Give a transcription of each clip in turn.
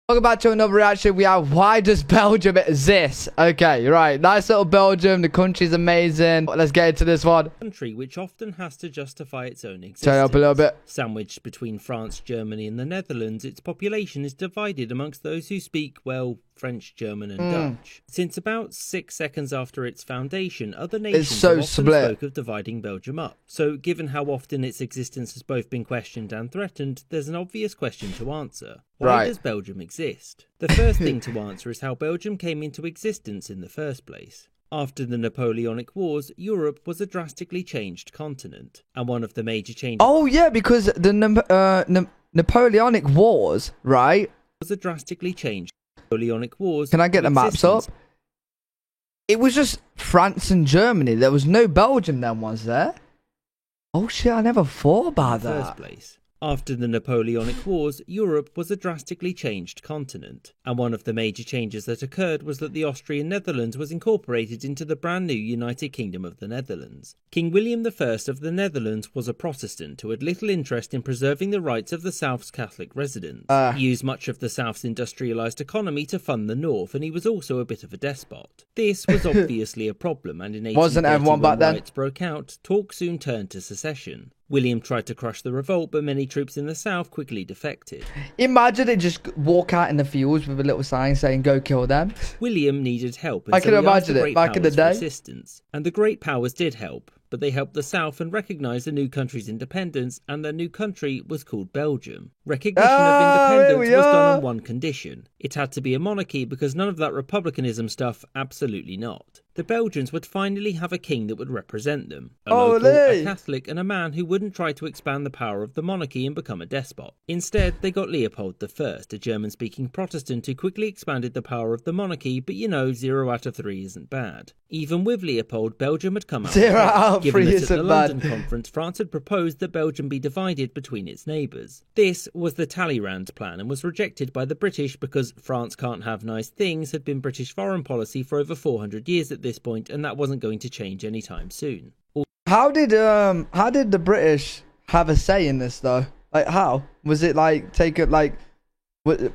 Welcome back to another reaction. We have why does Belgium exist? Okay, right. Nice little Belgium. The country's amazing. Let's get into this one. Country which often has to justify its own existence. Turn it up a little bit. Sandwiched between France, Germany and the Netherlands, its population is divided amongst those who speak, well, French, German and Dutch. Since about 6 seconds after its foundation, other nations have often spoke of dividing Belgium up. So given how often its existence has both been questioned and threatened, there's an obvious question to answer. Why does Belgium exist? The first thing to answer is how Belgium came into existence in the first place. After the Napoleonic Wars, Europe was a drastically changed continent, and one of the major changes... Oh yeah, because the Napoleonic Wars, right? ...was a drastically changed Napoleonic Wars... Can I get the maps up? It was just France and Germany. There was no Belgium then, was there? Oh shit, I never thought about that. In the first place. After the Napoleonic Wars, Europe was a drastically changed continent, and one of the major changes that occurred was that the Austrian Netherlands was incorporated into the brand new United Kingdom of the Netherlands. King William I of the Netherlands was a Protestant who had little interest in preserving the rights of the South's Catholic residents. He used much of the South's industrialised economy to fund the North, and he was also a bit of a despot. This was obviously a problem, and in 1830 when riots broke out, talk soon turned to secession. William tried to crush the revolt, but many troops in the south quickly defected. Imagine they just walk out in the fields with a little sign saying, "Go kill them." William needed help, and I can imagine it back in the day. Assistance. And the Great Powers did help, but they helped the South and recognised the new country's independence, and the new country was called Belgium. Recognition of independence was done on one condition. It had to be a monarchy, because none of that republicanism stuff, absolutely not. The Belgians would finally have a king that would represent them, a local, a Catholic, and a man who wouldn't try to expand the power of the monarchy and become a despot. Instead, they got Leopold I, a German-speaking Protestant who quickly expanded the power of the monarchy, but you know, 0 out of 3 isn't bad. Even with Leopold, Belgium had come out 0 out of 3 isn't bad. Given that at the London Conference, France had proposed that Belgium be divided between its neighbours. This was the Talleyrand plan and was rejected by the British because France can't have nice things had been British foreign policy for over 400 years at this point, and that wasn't going to change anytime soon. How did the British have a say in this though? Like how? Was it like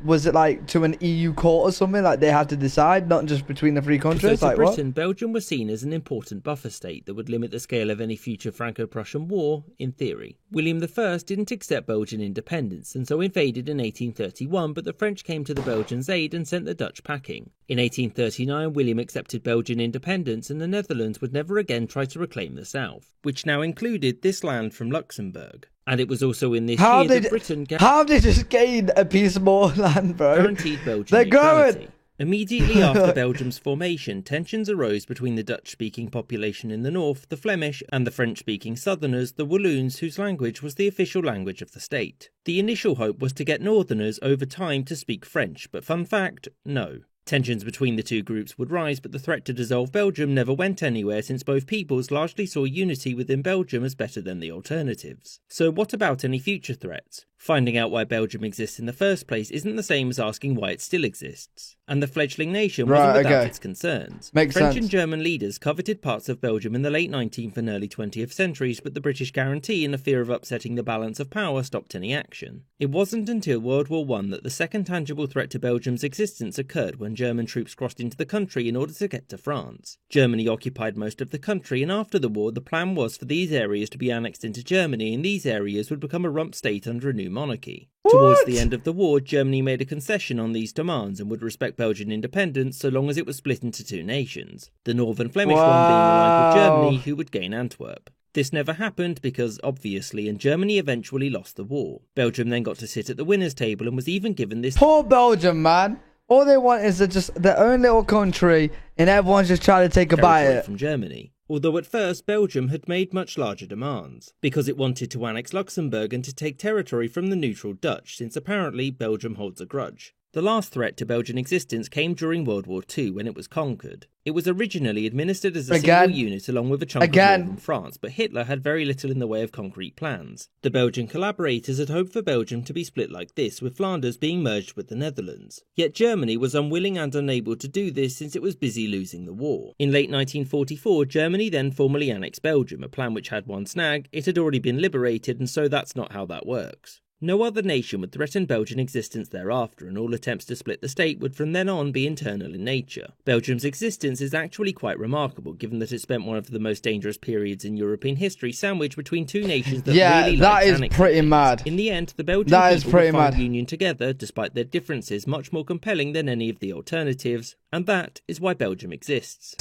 was it like to an EU court or something? Like they had to decide, not just between the three countries? So like Britain, what? Belgium was seen as an important buffer state that would limit the scale of any future Franco-Prussian war, in theory. William I didn't accept Belgian independence and so invaded in 1831, but the French came to the Belgians' aid and sent the Dutch packing. In 1839, William accepted Belgian independence and the Netherlands would never again try to reclaim the south, which now included this land from Luxembourg. And it was also in this year that Britain... How did they just gain a piece more land, bro? Guaranteed Belgian neutrality. Immediately after Belgium's formation, tensions arose between the Dutch-speaking population in the north, the Flemish, and the French-speaking southerners, the Walloons, whose language was the official language of the state. The initial hope was to get northerners over time to speak French, but fun fact, no. Tensions between the two groups would rise, but the threat to dissolve Belgium never went anywhere since both peoples largely saw unity within Belgium as better than the alternatives. So what about any future threats? Finding out why Belgium exists in the first place isn't the same as asking why it still exists. And the fledgling nation wasn't without its concerns. French and German leaders coveted parts of Belgium in the late 19th and early 20th centuries, but the British guarantee and a fear of upsetting the balance of power stopped any action. It wasn't until World War I that the second tangible threat to Belgium's existence occurred when German troops crossed into the country in order to get to France. Germany occupied most of the country, and after the war the plan was for these areas to be annexed into Germany, and these areas would become a rump state under a new monarchy. Towards the end of the war, Germany made a concession on these demands and would respect Belgian independence so long as it was split into two nations, the northern Flemish one being aligned with Germany, who would gain Antwerp. This never happened because, obviously, and Germany eventually lost the war. Belgium then got to sit at the winners' table and was even given this... Poor Belgium, man. All they want is just their own little country, and everyone's just trying to take a bite at it. From Germany. Although at first Belgium had made much larger demands, because it wanted to annex Luxembourg and to take territory from the neutral Dutch, since apparently Belgium holds a grudge. The last threat to Belgian existence came during World War II when it was conquered. It was originally administered as a single unit along with a chunk of northern France, but Hitler had very little in the way of concrete plans. The Belgian collaborators had hoped for Belgium to be split like this, with Flanders being merged with the Netherlands. Yet Germany was unwilling and unable to do this since it was busy losing the war. In late 1944, Germany then formally annexed Belgium, a plan which had one snag: it had already been liberated, and so that's not how that works. No other nation would threaten Belgian existence thereafter, and all attempts to split the state would from then on be internal in nature. Belgium's existence is actually quite remarkable, given that it spent one of the most dangerous periods in European history sandwiched between two nations that really that is liked pretty mad. In the end, the Belgian people would find union together, despite their differences, much more compelling than any of the alternatives, and that is why Belgium exists.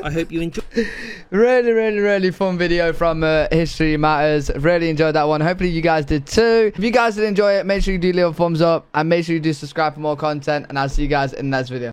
I hope you enjoy. Really fun video from History Matters. Really enjoyed that one. Hopefully you guys did too. If you guys did enjoy it, make sure you do leave a thumbs up and make sure you do subscribe for more content, and I'll see you guys in the next video.